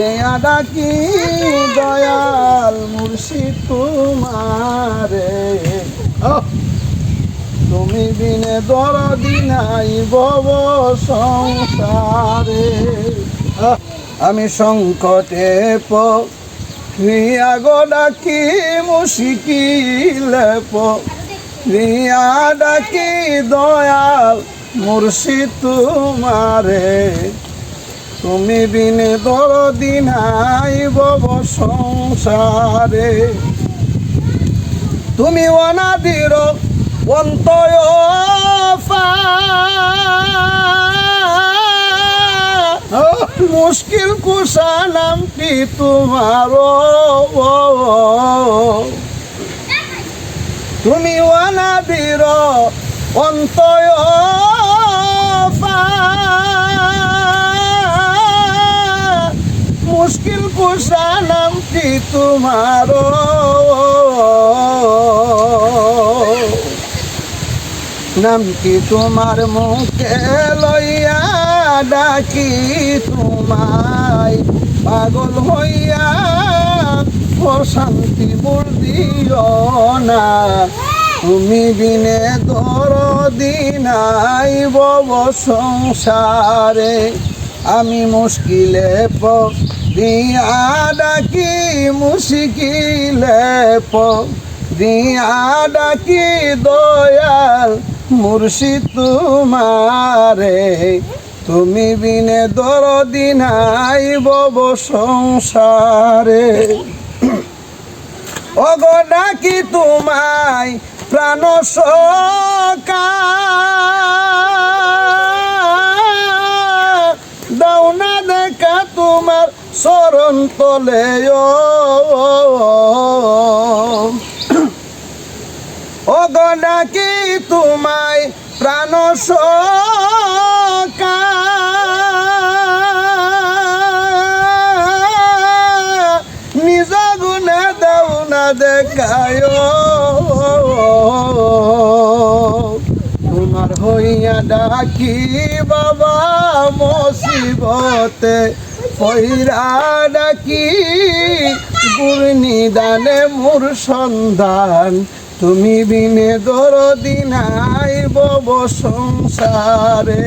রিয়া ডাকি দয়াল মুর্শিদ তোমারে। তুমি বিনে দরদি নাই ভব সংসারে। আমি সংকটে রিয়া গো ডাকি মুশকিলে রিয়া ডাকি দয়াল মুর্শিদ তোমারে। তুমি বিনে দরদি নাই ভব সংসারে। তুমি অনাদির অন্তয় মুশকিল কুশা নামটি তোমার। তুমি অনাদির অন্তয় মুশকিল কুশা নামটি তোমার। নামটি তোমার মুখে লইয়া ডাকি তোমায় পাগল হইয়া অশান্তি বুঝিও না। তুমি বিনে দরদি নাই ভব সংসারে। আমি মুশকিলে পড়িয়া ডাকি মুশকিলে পড়িয়া ডাকি দয়াল মুর্শিদ তোমারে। তুমি বিনে দরদি নাই ভব সংসারে। ওগো ডাকি তোমায় প্রাণ সখা দাও না দেখা তোমার চরণ তলে। ওগো ডাকি তোমায় প্রাণ সখা নিজ গুণে দাও না দেখায়। তোমার হইয়া ডাকি বাবা মুসিবতে পইরা ডাকি গুর নিদানে মোর সন্ধান। তুমি বিনে দরদি নাই ভব সংসারে।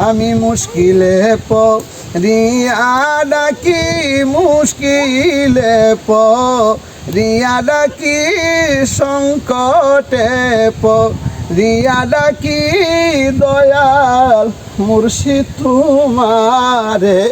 আমি মুশকিলে পড়িয়া ডাকি মুশকিলে পড়িয়া ডাকি সংকটে পড়িয়া ডাকি দয়াল মুর্শিদ তোমারে।